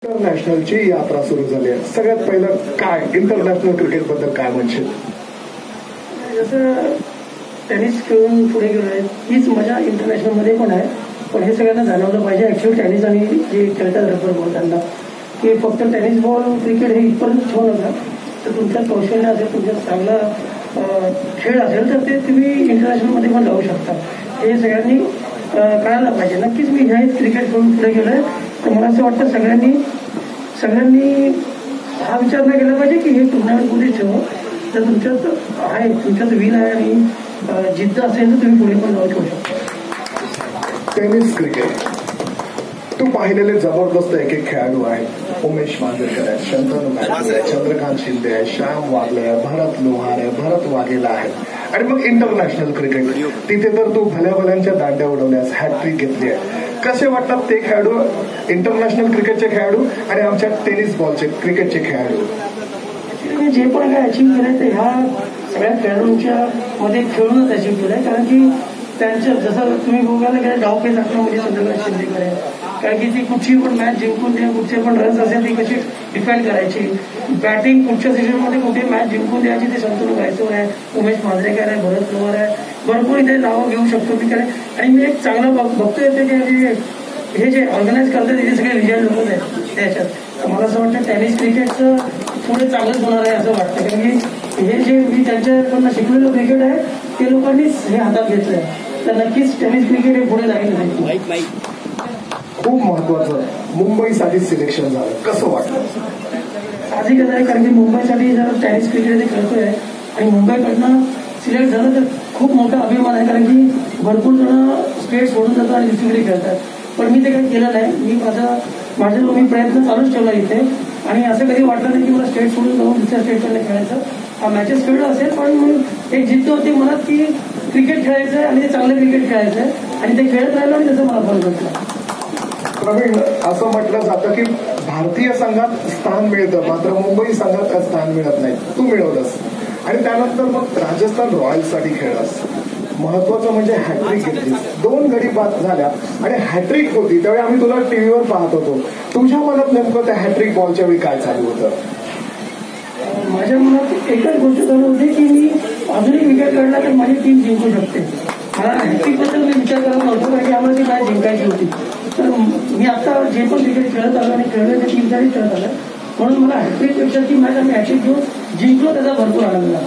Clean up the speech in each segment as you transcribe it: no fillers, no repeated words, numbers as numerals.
इंटरनॅशनलची यात्रा सुरू झाली आहे. सगळ्यात पहिलं काय इंटरनॅशनल क्रिकेट बद्दल काय म्हणशील? जसं टेनिस खेळून पुढे गेलोय हीच मजा इंटरनॅशनल मध्ये पण आहे. पण हे सगळ्यांना जाणवलं पाहिजे ऍक्च्युअली टेनिस आणि जे खेळतात रबर बॉल त्यांना की फक्त टेनिस बॉल क्रिकेट हे इथपर्यंत ठेवू नका. तर तुमचं कौशल्य असेल, तुमचा चांगला खेळ असेल तर ते तुम्ही इंटरनॅशनल मध्ये पण जाऊ शकता. हे सगळ्यांनी कळायला पाहिजे. नक्कीच मी ह्याच क्रिकेट खेळून पुढे गेलोय. तर मला असं वाटतं सगळ्यांनी हा विचार नाही केला पाहिजे की हे टुर्नामेंट पुढे ठेवू. तर तुमच्यात आहे, तुमच्यात विल आहे आणि जिद्द असेल तर तुम्ही पुढे पण जाऊ शकता. टेनिस क्रिकेट तू पाहिलेले जबरदस्त एक एक खेळाडू आहेत. उमेश मांजरेकर आहे, शंतनू मॅथ्यू आहे, चंद्रकांत शिंदे आहे, श्याम वागले आहे, भरत लोहार आहे, भरत वाघेला आहे. आणि मग इंटरनॅशनल क्रिकेट तिथे तर तू भल्या दांड्या उडवल्यास, हॅट्रिक घेतली आहे. कसे वाटतात ते खेळाडू, इंटरनॅशनल क्रिकेटचे खेळाडू आणि आमच्या टेनिस बॉलचे क्रिकेटचे खेळाडू? मी जे पण काय अचीव्ह केलंय ते ह्या सगळ्या खेळाडूंच्या मध्ये खेळूनच अचीव्ह केलंय. कारण की त्यांच्या जसं तुम्ही बघायला गेलं डावपेच आक्रमणामध्ये चंद्रकांत शिंदेकर आहे. कारण की ती कुठची पण मॅच जिंकून द्या, कुठचे पण रन्स असेल ती कशी डिफेंड करायची, बॅटिंग कुठच्या सिजनमध्ये कुठे मॅच जिंकून द्यायची ते शंतनू गायचोर आहे, उमेश मांजरेकर आहे, भरत लोहार आहे. भरपूर इथे नावं घेऊ शकतो मी. आणि मी एक चांगला बघतो येते की हे जे ऑर्गनाईज करतात तिथे सगळे रिजल्ट लोक आहेत त्याच्यात. मला असं वाटतं टेनिस क्रिकेटचं पुढे चांगलंच होणार आहे असं वाटतं. कारण की हे जे मी त्यांच्याकडनं शिकलेलं क्रिकेट आहे ते लोकांनीच हे हातात घेतलंय. तर नक्कीच टेनिस क्रिकेट हे पुढे जाईल. खूप महत्वाचं मुंबईसाठी सिलेक्शन झालं, कसं वाटतं? साहजिकच आहे. कारण की मुंबईसाठी जर टेनिस क्रिकेट खेळतोय आणि मुंबईकडनं सिलेक्ट झालं तर खूप मोठा अभिमान आहे. कारण की भरपूर जण स्टेट सोडून जातात आणि दुसरीकडे खेळतात. पण मी ते काही केलं नाही. मी प्रयत्न चालूच ठेवला इथे. आणि असं कधी वाटलं नाही की मला स्टेट सोडून जाऊन दुसऱ्या स्टेटकडे खेळायचं. हा मॅचेस खेळलं असेल पण मग एक जिद्द होती मनात की क्रिकेट खेळायचं आहे आणि ते चांगलं क्रिकेट खेळायचं आहे आणि ते खेळत राहिलं आणि त्याचं मला फल भेटलं. प्रवीण, असं म्हटलं जातं की भारतीय संघात स्थान मिळतं मात्र मुंबई संघात स्थान मिळत नाही. तू मिळवलंस आणि त्यानंतर मग राजस्थान रॉयल्ससाठी खेळलास. महत्वाचं म्हणजे हॅट्रिक घेतलीस, 2 गडी बाद झाल्या आणि हॅट्रिक होती त्यावेळी आम्ही तुला टीव्हीवर पाहत होतो. तुझ्या मनात नेमकं त्या हॅट्रिक बॉलच्या वेळी काय चालू होतं? माझ्या मनात एकच गोष्ट चालू होती की मी अजूनही विकेट काढला तर माझी टीम जिंकू शकते. मला हॅट्रिक बद्दल मी विचार करत नव्हतो कारण की आम्हाला ती मॅच जिंकायची होती. तर मी आता जे पण क्रिकेट खेळत आलो आणि खेळलं ते टीमसाठी खेळत आलं म्हणून मला हॅट्रिक पेक्षा ती मॅच आम्ही हॅट्रिक घेऊन जिंकलो त्याचा भरपूर आनंद झाला.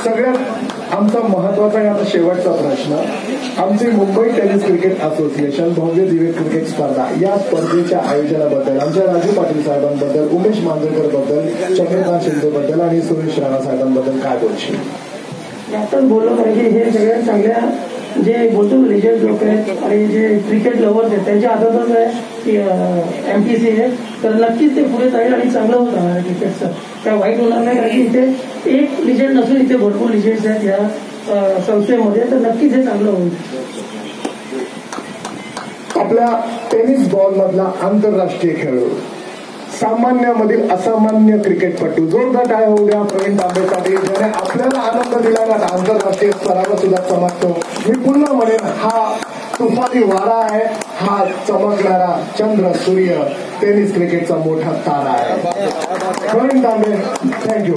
सगळ्यात आमचा महत्वाचा आणि आता शेवटचा प्रश्न, आमचे मुंबई टेनिस क्रिकेट असोसिएशन भव्य दिव्य क्रिकेट स्पर्धा या स्पर्धेच्या आयोजनाबद्दल, आमच्या राजू पाटील साहेबांबद्दल, उमेश मांजरेकर बद्दल, चंद्रकांत शिंदे बद्दल आणि सुरेश राणा साहेबांबद्दल काय बोलशील? आताच बोललो पाहिजे. हे सगळ्या चांगल्या जे बोलतो लिजंड लोक आहेत आणि जे क्रिकेट लव्हर्स आहेत त्यांच्या हातातच आहे की MPC आहे. तर नक्कीच ते पुढे जाईल आणि चांगलं होत राहणार क्रिकेटचं. काय वाईट होणार नाही. कारण की इथे एक लिजंड नसून इथे भरपूर लिजंड्स आहेत या संस्थेमध्ये. तर नक्कीच हे चांगलं होईल. आपल्या टेनिस बॉल मधला आंतरराष्ट्रीय खेळाडू, सामान्यामधील असामान्य क्रिकेटपटू, जोरदार टाळ्या होऊ द्या प्रवीण तांबेसाठी ज्याने आपल्याला आनंद दिला ना आंतरराष्ट्रीय स्तरावर सुद्धा चमकतो. मी पुन्हा म्हणेन हा तुफानी वारा आहे, हा चमकणारा चंद्र सूर्य टेनिस क्रिकेटचा मोठा तारा आहे. प्रवीण तांबे, थँक्यू.